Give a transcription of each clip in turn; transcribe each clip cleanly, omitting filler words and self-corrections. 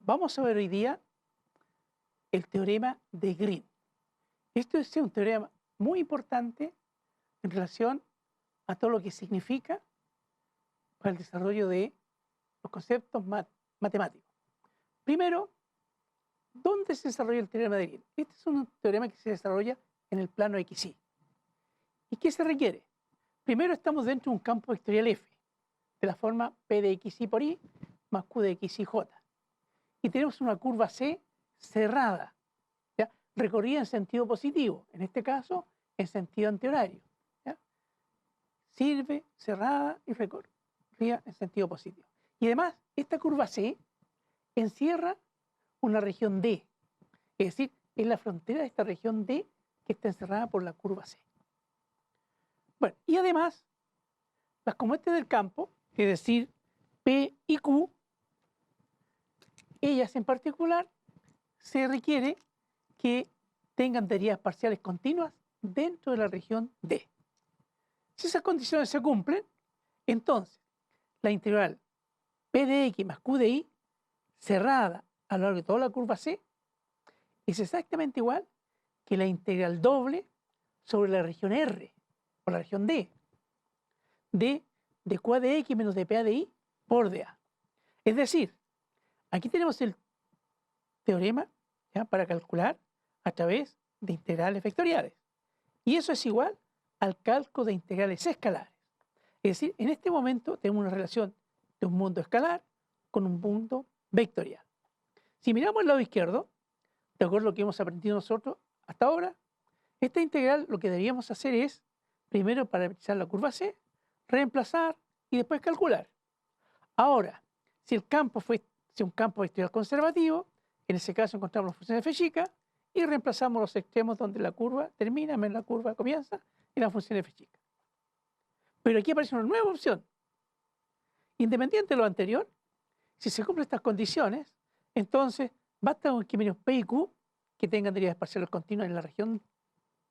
Vamos a ver hoy día el teorema de Green. Esto es un teorema muy importante en relación a todo lo que significa para el desarrollo de los conceptos matemáticos. Primero, ¿dónde se desarrolla el teorema de Green? Este es un teorema que se desarrolla en el plano XY. ¿Y qué se requiere? Primero, estamos dentro de un campo vectorial F, de la forma P de XY por I más Q de XY J. Y tenemos una curva C cerrada, ¿ya? Recorrida en sentido positivo, en este caso en sentido antihorario. ¿Ya? Sirve, cerrada y recorrida en sentido positivo. Y además, esta curva C encierra una región D, es decir, es la frontera de esta región D que está encerrada por la curva C. Bueno, y además, las componentes del campo, es decir, P y Q, ellas en particular, se requiere que tengan derivadas parciales continuas dentro de la región D. Si esas condiciones se cumplen, entonces la integral P de X más Q de Y, cerrada a lo largo de toda la curva C, es exactamente igual que la integral doble sobre la región R, o la región D, de Q de X menos de P de Y por dA. Es decir, aquí tenemos el teorema, ¿ya?, para calcular a través de integrales vectoriales. Y eso es igual al cálculo de integrales escalares. Es decir, en este momento tenemos una relación de un mundo escalar con un mundo vectorial. Si miramos el lado izquierdo, de acuerdo a lo que hemos aprendido nosotros hasta ahora, esta integral lo que deberíamos hacer es, primero parametrizar la curva C, reemplazar y después calcular. Ahora, si el campo fuese un campo vectorial conservativo, en ese caso encontramos la función f chica y reemplazamos los extremos donde la curva termina menos la curva comienza y la función f chica. Pero aquí aparece una nueva opción. Independiente de lo anterior, si se cumplen estas condiciones, entonces basta con que menos P y Q, que tengan derivadas parciales continuas en la región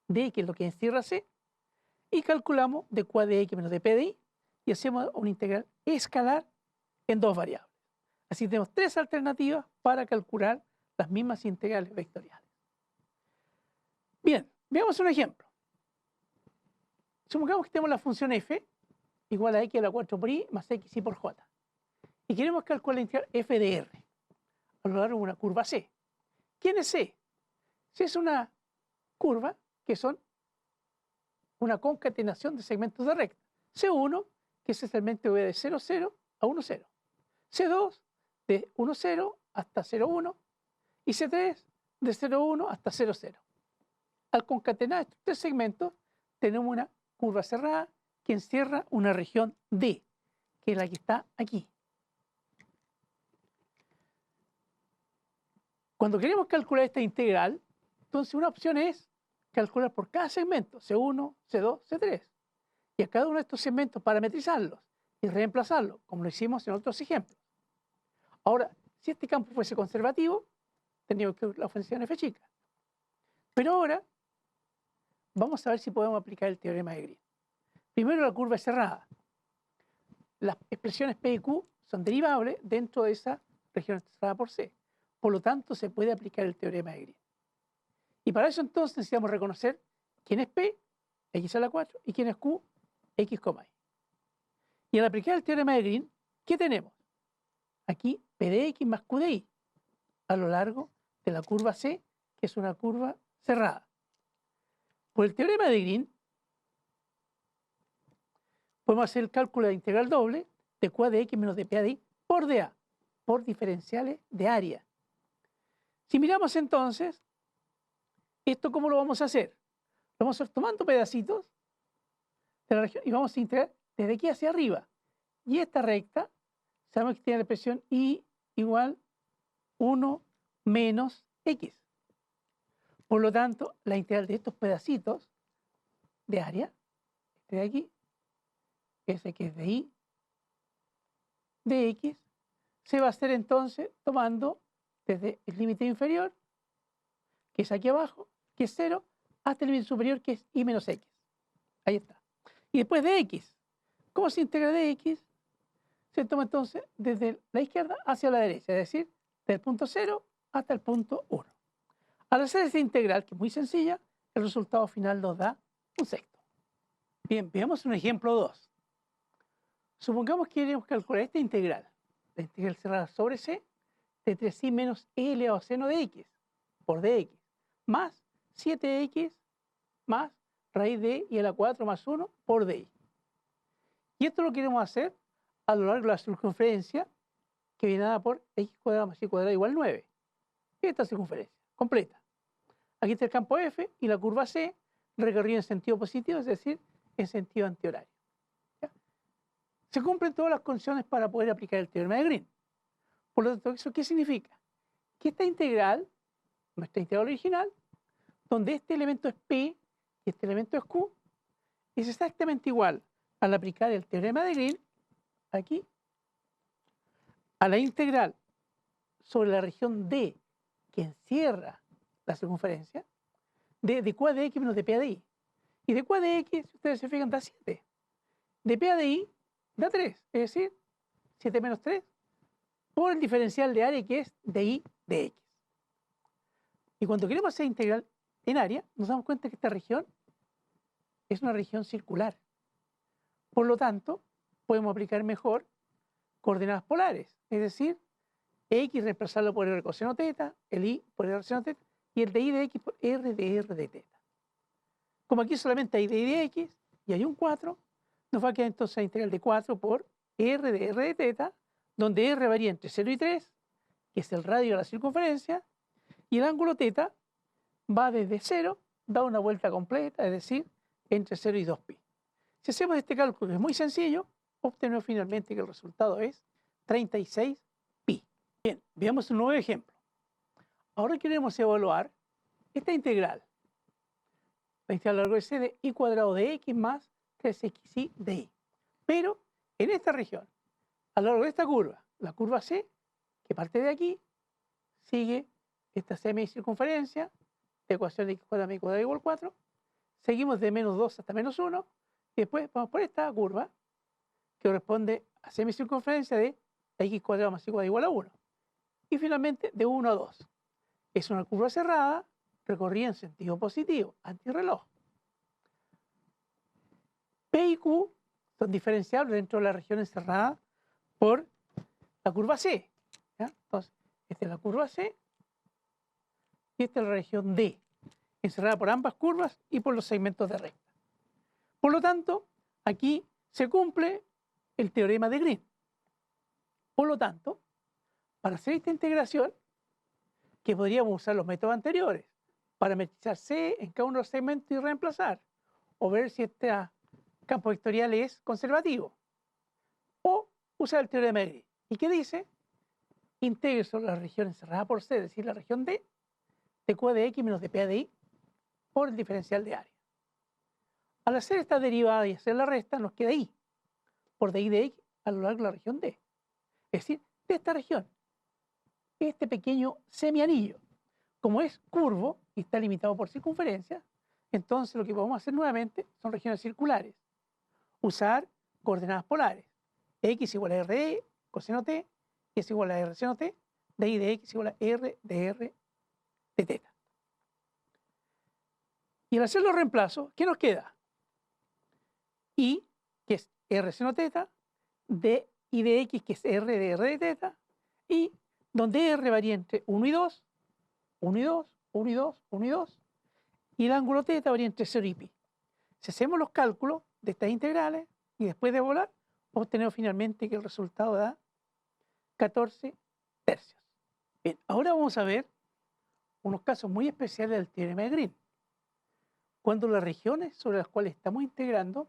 D, que es lo que encierra C, y calculamos de Q de X menos de P de Y, y hacemos una integral escalar en dos variables. Así tenemos tres alternativas para calcular las mismas integrales vectoriales. Bien, veamos un ejemplo. Supongamos que tenemos la función f igual a x a la 4 por i más xy por j. Y queremos calcular la integral f de r a lo largo de una curva C. ¿Quién es C? C es una curva que son una concatenación de segmentos de recta. C1, que es el segmento de 0, 0 a 1, 0. C2, de 1, 0 hasta 0, 1. Y C3, de 0, 1 hasta 0, 0. Al concatenar estos tres segmentos, tenemos una curva cerrada que encierra una región D, que es la que está aquí. Cuando queremos calcular esta integral, entonces una opción es calcular por cada segmento, C1, C2, C3. Y a cada uno de estos segmentos parametrizarlos y reemplazarlos, como lo hicimos en otros ejemplos. Ahora, si este campo fuese conservativo, tendríamos que la función f chica. Pero ahora vamos a ver si podemos aplicar el teorema de Green. Primero, la curva es cerrada. Las expresiones P y Q son derivables dentro de esa región cerrada por C. Por lo tanto, se puede aplicar el teorema de Green. Y para eso entonces necesitamos reconocer quién es P, x a la 4, y quién es Q, x, y. Y al aplicar el teorema de Green, ¿qué tenemos? Aquí P de X más Q de Y a lo largo de la curva C, que es una curva cerrada. Por el teorema de Green, podemos hacer el cálculo de integral doble de Q de X menos de P de Y por dA, por diferenciales de área. Si miramos entonces, ¿esto cómo lo vamos a hacer? Lo vamos a ir tomando pedacitos de la región y vamos a integrar desde aquí hacia arriba. Y esta recta, sabemos que tiene la expresión y igual 1 menos x. Por lo tanto, la integral de estos pedacitos de área, este de aquí, ese que es de y, de x, se va a hacer entonces tomando desde el límite inferior, que es aquí abajo, que es 0, hasta el límite superior, que es y menos x. Ahí está. Y después de x, ¿cómo se integra de x? Se toma entonces desde la izquierda hacia la derecha, es decir, desde el punto 0 hasta el punto 1. Al hacer esta integral, que es muy sencilla, el resultado final nos da un sexto. Bien, veamos un ejemplo 2. Supongamos que queremos calcular esta integral, la integral cerrada sobre c, de 3i menos e elevado a seno de x por dx, más 7x más raíz de y a la 4 más 1 por di. Y esto lo queremos hacer a lo largo de la circunferencia, que viene dada por x cuadrado más y cuadrado igual 9. Esta circunferencia completa. Aquí está el campo F y la curva C recorrida en sentido positivo, es decir, en sentido antihorario. ¿Ya? Se cumplen todas las condiciones para poder aplicar el teorema de Green. Por lo tanto, ¿eso qué significa? Que esta integral, nuestra integral original, donde este elemento es P y este elemento es Q, es exactamente igual al aplicar el teorema de Green, aquí, a la integral sobre la región D que encierra la circunferencia, de Q a de X menos de P a de I. Y de Q a de X, si ustedes se fijan, da 7. De P a de I da 3, es decir, 7 menos 3, por el diferencial de área que es de I de X. Y cuando queremos hacer integral en área, nos damos cuenta que esta región es una región circular. Por lo tanto, podemos aplicar mejor coordenadas polares, es decir, X reemplazarlo por R coseno teta, el Y por R seno teta, y el de I de X por R de teta. Como aquí solamente hay de I de X y hay un 4, nos va a quedar entonces la integral de 4 por R de teta, donde R varía entre 0 y 3, que es el radio de la circunferencia, y el ángulo teta va desde 0, da una vuelta completa, es decir, entre 0 y 2pi. Si hacemos este cálculo, que es muy sencillo, obtenemos finalmente que el resultado es 36pi. Bien, veamos un nuevo ejemplo. Ahora queremos evaluar esta integral. La integral a lo largo de c de i cuadrado de x más 3xi de i. Pero en esta región, a lo largo de esta curva, la curva C, que parte de aquí, sigue esta semicircunferencia de ecuación de x cuadrado más y cuadrado igual 4. Seguimos de menos 2 hasta menos 1. Y después vamos por esta curva, que corresponde a semicircunferencia de x cuadrado más y cuadrado igual a 1. Y finalmente de 1 a 2. Es una curva cerrada recorrida en sentido positivo, antirreloj. P y Q son diferenciables dentro de la región encerrada por la curva C. ¿Ya? Entonces, esta es la curva C y esta es la región D, encerrada por ambas curvas y por los segmentos de recta. Por lo tanto, aquí se cumple el teorema de Green. Por lo tanto, para hacer esta integración, que podríamos usar los métodos anteriores, para metrizar C en cada uno de los segmentos y reemplazar, o ver si este campo vectorial es conservativo, o usar el teorema de Green. ¿Y qué dice? Integre sobre la región encerrada por C, es decir, la región D, de Q de X menos de P de I, por el diferencial de área. Al hacer esta derivada y hacer la resta, nos queda I, por de I de X a lo largo de la región D. Es decir, de esta región, este pequeño semianillo, como es curvo y está limitado por circunferencia, entonces lo que podemos hacer nuevamente son regiones circulares. Usar coordenadas polares. X igual a R coseno t, y es igual a R seno t, de I de X igual a R de teta. Y al hacer los reemplazos, ¿qué nos queda? I, que es R seno teta, de I de X, que es R de teta, y donde R varía entre 1 y 2, 1 y 2, 1 y 2, 1 y 2, y el ángulo teta varía entre 0 y pi. Si hacemos los cálculos de estas integrales y después de volar, obtenemos finalmente que el resultado da 14 tercios. Bien, ahora vamos a ver unos casos muy especiales del teorema de Green. Cuando las regiones sobre las cuales estamos integrando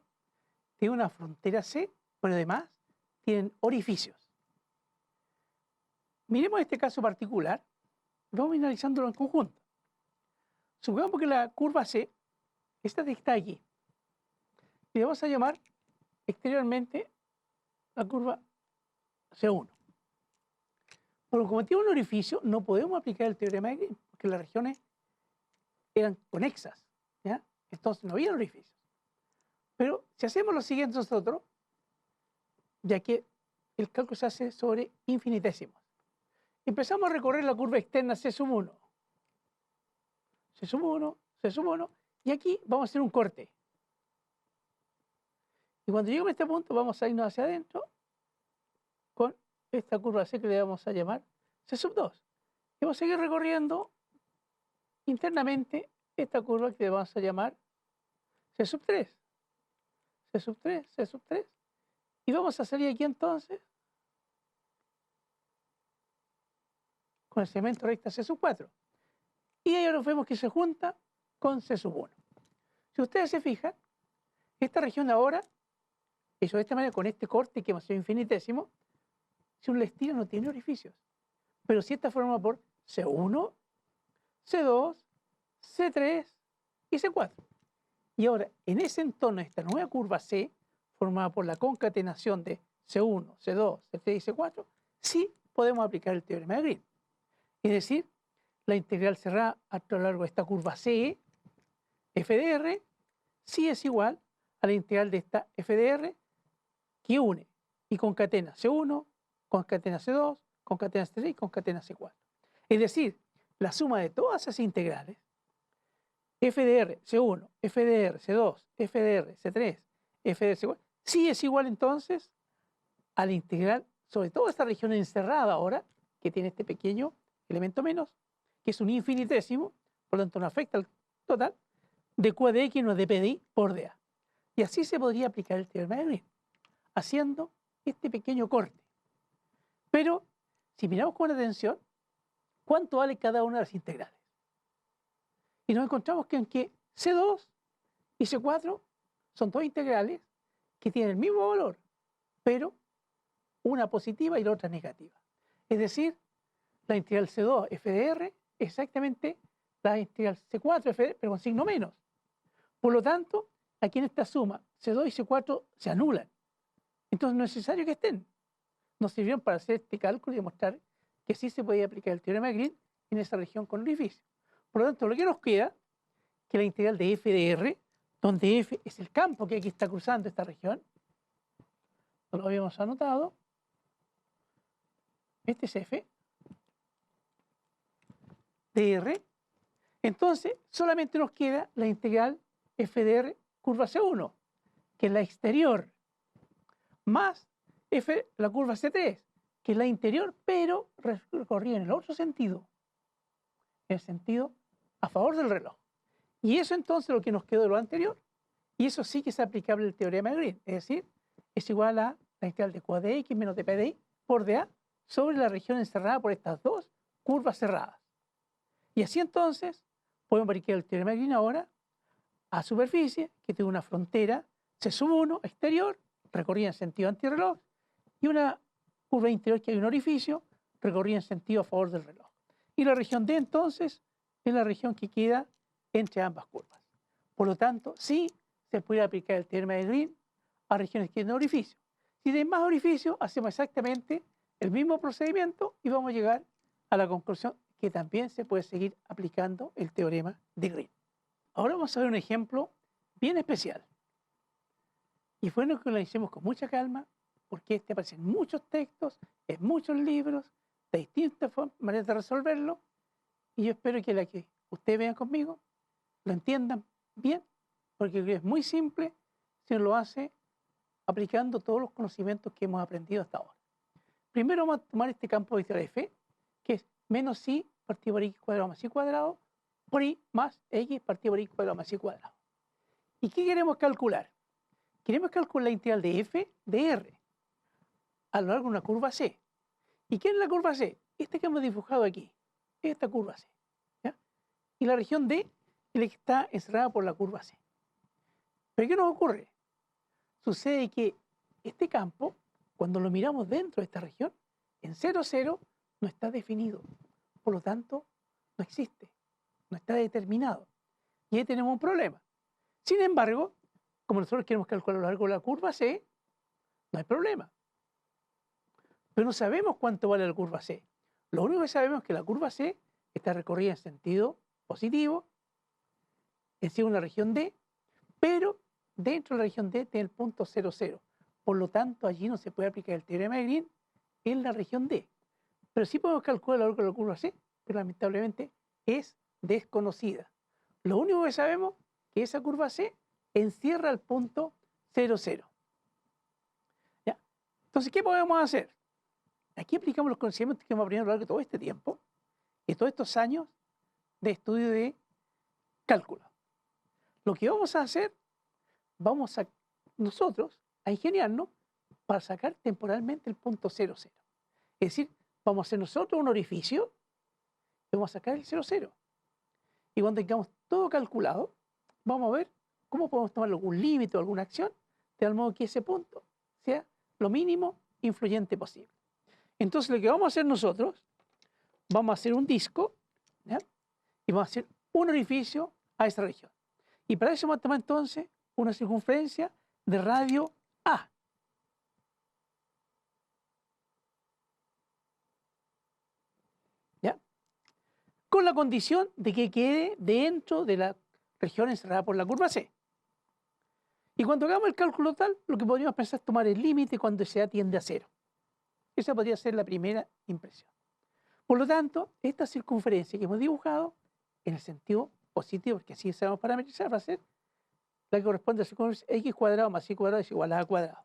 tienen una frontera C, pero además tienen orificios. Miremos este caso particular, vamos analizándolo en conjunto. Supongamos que la curva C, esta que está aquí, y le vamos a llamar exteriormente la curva C1. Pero como tiene un orificio, no podemos aplicar el teorema de Green, porque las regiones eran conexas, ¿ya? Entonces no había orificios. Pero si hacemos lo siguiente nosotros, ya que el cálculo se hace sobre infinitesimos, empezamos a recorrer la curva externa C sub 1. C sub 1, C sub 1, y aquí vamos a hacer un corte. Y cuando lleguemos a este punto vamos a irnos hacia adentro con esta curva C que le vamos a llamar C sub 2. Y vamos a seguir recorriendo internamente esta curva que le vamos a llamar C sub 3. C sub 3, C sub 3. Y vamos a salir aquí entonces con el segmento recta C sub 4. Y ahí ahora vemos que se junta con C sub 1. Si ustedes se fijan, esta región ahora, hecho de esta manera, con este corte que hemos hecho infinitésimo, si uno le estira no tiene orificios. Pero si está formada por C1, C2, C3 y C4. Y ahora, en ese entorno, esta nueva curva C, formada por la concatenación de C1, C2, C3 y C4, sí podemos aplicar el teorema de Green. Es decir, la integral cerrada a lo largo de esta curva C, f de r, sí es igual a la integral de esta f de r que une y concatena C1, concatena C2, concatena C3 y concatena C4. Es decir, la suma de todas esas integrales, f de r, C1, f de r, C2, f de r, C3, f de r, C4, sí es igual entonces a la integral sobre toda esta región encerrada ahora, que tiene este pequeño elemento menos, que es un infinitésimo, por lo tanto no afecta al total, de Q de X menos de P de I por dA. Y así se podría aplicar el teorema de Green, haciendo este pequeño corte. Pero, si miramos con atención, ¿cuánto vale cada una de las integrales? Y nos encontramos que aunque C2 y C4 son dos integrales que tienen el mismo valor, pero una positiva y la otra negativa. Es decir, la integral C2 f de r es exactamente la integral C4 f de r, pero con signo menos. Por lo tanto, aquí en esta suma, C2 y C4 se anulan. Entonces no es necesario que estén. Nos sirvieron para hacer este cálculo y demostrar que sí se podía aplicar el teorema de Green en esa región con orificio. Por lo tanto, lo que nos queda es que la integral de f de r, donde f es el campo que aquí está cruzando esta región, no lo habíamos anotado, este es f de r, entonces solamente nos queda la integral f de r curva C1, que es la exterior, más f la curva C3, que es la interior, pero recorrida en el otro sentido, en el sentido a favor del reloj. Y eso entonces es lo que nos quedó de lo anterior, y eso sí que es aplicable el teorema de Green, es decir, es igual a la integral de Q de X menos de P de I por dA sobre la región encerrada por estas dos curvas cerradas. Y así entonces podemos aplicar el teorema de Green ahora a superficie que tiene una frontera C sub 1 exterior, recorrida en sentido antirreloj, y una curva interior que hay un orificio, recorrida en sentido a favor del reloj. Y la región D entonces es la región que queda entre ambas curvas. Por lo tanto, sí se puede aplicar el teorema de Green a regiones que tienen orificio. Si tienen más orificio, hacemos exactamente el mismo procedimiento y vamos a llegar a la conclusión que también se puede seguir aplicando el teorema de Green. Ahora vamos a ver un ejemplo bien especial. Y fue lo que lo hicimos con mucha calma, porque este aparece en muchos textos, en muchos libros, de distintas maneras de resolverlo, y yo espero que la que ustedes vean conmigo lo entiendan bien, porque es muy simple si uno lo hace aplicando todos los conocimientos que hemos aprendido hasta ahora. Primero vamos a tomar este campo vectorial f, que es menos i partido por x cuadrado más y cuadrado, por i más x partido por x cuadrado más y cuadrado. ¿Y qué queremos calcular? Queremos calcular la integral de f de r a lo largo de una curva C. ¿Y qué es la curva C? Esta que hemos dibujado aquí, esta curva C. ¿Ya? Y la región D es la que está encerrada por la curva C. ¿Pero qué nos ocurre? Sucede que este campo, cuando lo miramos dentro de esta región, en 0, 0, no está definido. Por lo tanto, no existe, no está determinado. Y ahí tenemos un problema. Sin embargo, como nosotros queremos calcular a lo largo de la curva C, no hay problema. Pero no sabemos cuánto vale la curva C. Lo único que sabemos es que la curva C está recorrida en sentido positivo, encima de una región D, pero dentro de la región D tiene el punto 0, 0. Por lo tanto, allí no se puede aplicar el teorema de Green en la región D. Pero sí podemos calcular la órbita de la curva C, pero lamentablemente es desconocida. Lo único que sabemos es que esa curva C encierra el punto 0, 0. ¿Ya? Entonces, ¿qué podemos hacer? Aquí aplicamos los conocimientos que hemos aprendido a lo largo de todo este tiempo y todos estos años de estudio de cálculo. Lo que vamos a hacer, vamos a nosotros a ingeniarnos para sacar temporalmente el punto 0, 0. Es decir, vamos a hacer nosotros un orificio y vamos a sacar el 0, 0. Y cuando tengamos todo calculado, vamos a ver cómo podemos tomar algún límite o alguna acción, de tal modo que ese punto sea lo mínimo influyente posible. Entonces, lo que vamos a hacer nosotros, vamos a hacer un disco, ¿ya? Y vamos a hacer un orificio a esa región. Y para eso vamos a tomar entonces una circunferencia de radio A. ¿Ya? Con la condición de que quede dentro de la región encerrada por la curva C. Y cuando hagamos el cálculo tal, lo que podríamos pensar es tomar el límite cuando se tiende a 0. Esa podría ser la primera impresión. Por lo tanto, esta circunferencia que hemos dibujado, en el sentido positivo, porque así sabemos parametrizar, va a ser la que corresponde a la circunferencia x cuadrado más y cuadrado es igual a a cuadrado.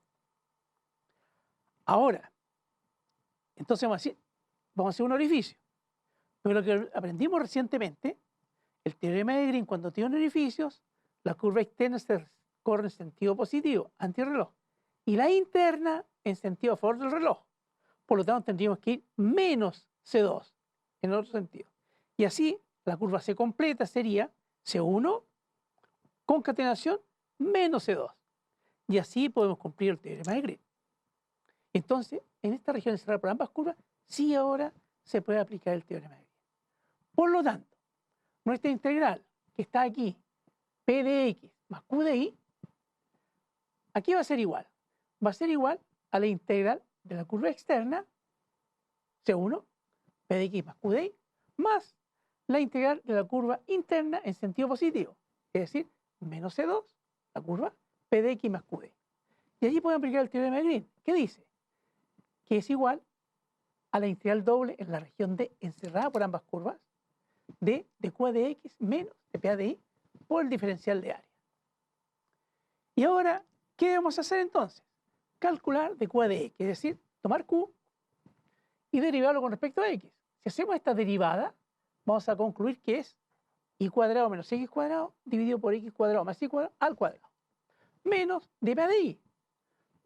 Ahora, entonces vamos a hacer un orificio. Pero lo que aprendimos recientemente, el teorema de Green, cuando tiene orificios, la curva externa se corre en sentido positivo, antirreloj, y la interna en sentido a favor del reloj. Por lo tanto, tendríamos que ir menos C2 en otro sentido. Y así, la curva C completa sería C1 concatenación menos C2. Y así podemos cumplir el teorema de Green. Entonces, en esta región encerrada por ambas curvas, sí ahora se puede aplicar el teorema de Green. Por lo tanto, nuestra integral que está aquí, P de X más Q de Y, aquí va a ser igual. Va a ser igual a la integral de la curva externa, C1, P de X más Q de Y, más la integral de la curva interna en sentido positivo, es decir, menos C2, la curva P de X más Q de Y. Y allí podemos aplicar el teorema de Green. ¿Qué dice? Que es igual a la integral doble en la región D encerrada por ambas curvas de Q de X menos de P de Y por el diferencial de área. Y ahora, ¿qué debemos hacer entonces? Calcular de Q de X, es decir, tomar Q y derivarlo con respecto a X. Si hacemos esta derivada, vamos a concluir que es y cuadrado menos x cuadrado dividido por x cuadrado más y cuadrado al cuadrado, menos de P de Y.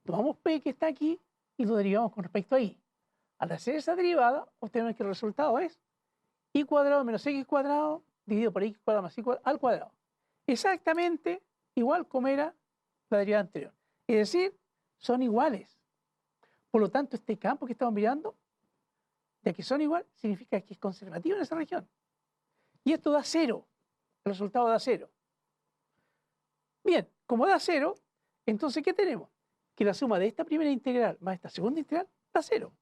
Tomamos P que está aquí y lo derivamos con respecto a Y. Al hacer esa derivada, obtenemos que el resultado es y cuadrado menos x cuadrado dividido por x cuadrado más y cuadrado al cuadrado. Exactamente igual como era la derivada anterior. Es decir, son iguales. Por lo tanto, este campo que estamos mirando, ya que son igual, significa que es conservativo en esa región. Y esto da 0. El resultado da 0. Bien, como da 0, entonces, ¿qué tenemos? Que la suma de esta primera integral más esta segunda integral da 0.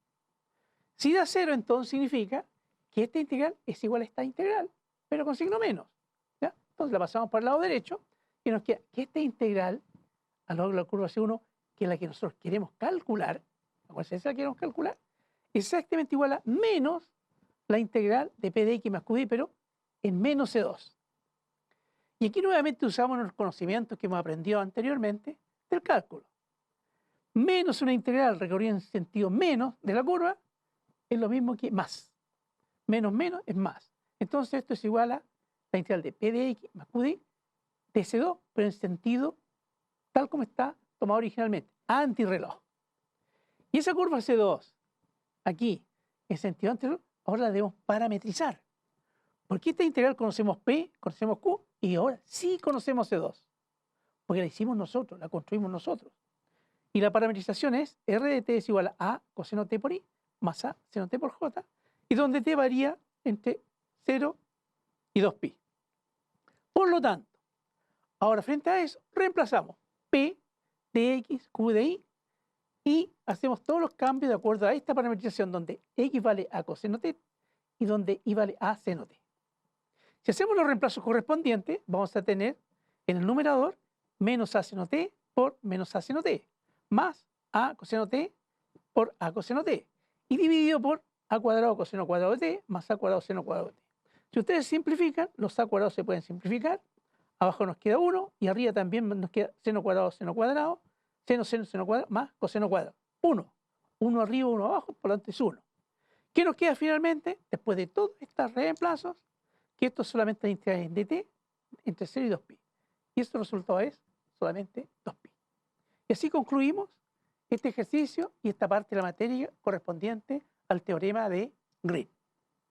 Si da 0, entonces significa que esta integral es igual a esta integral, pero con signo menos. ¿Ya? Entonces la pasamos para el lado derecho y nos queda que esta integral a lo largo de la curva C1, que es la que nosotros queremos calcular, ¿cuál es esa que queremos calcular? Exactamente igual a menos la integral de P de X más Q de Y, pero en menos C2. Y aquí nuevamente usamos los conocimientos que hemos aprendido anteriormente del cálculo. Menos una integral recorrida en sentido menos de la curva es lo mismo que más. Menos menos es más. Entonces esto es igual a la integral de P de X más Q de Y de C2, pero en sentido tal como está tomado originalmente, antirreloj. Y esa curva C2, aquí, en sentido antirreloj, ahora la debemos parametrizar. Porque esta integral conocemos P, conocemos Q, y ahora sí conocemos C2. Porque la hicimos nosotros, la construimos nosotros. Y la parametrización es R de T es igual a coseno T por I, más A seno T por J, y donde T varía entre 0 y 2pi. Por lo tanto, ahora frente a eso, reemplazamos P de X, Q de Y, y hacemos todos los cambios de acuerdo a esta parametrización donde X vale a coseno T y donde Y vale a seno T. Si hacemos los reemplazos correspondientes, vamos a tener en el numerador menos A seno T por menos A seno T, más A coseno T por A coseno T, y dividido por a cuadrado coseno cuadrado de t más a cuadrado seno cuadrado de t. Si ustedes simplifican, los a cuadrados se pueden simplificar. Abajo nos queda 1 y arriba también nos queda seno cuadrado, seno cuadrado, seno cuadrado más coseno cuadrado. 1. 1 arriba, 1 abajo, por lo tanto es 1. ¿Qué nos queda finalmente? Después de todos estos reemplazos, que esto es solamente la integral de t entre 0 y 2pi. Y este resultado es solamente 2pi. Y así concluimos este ejercicio y esta parte de la materia correspondiente al teorema de Green.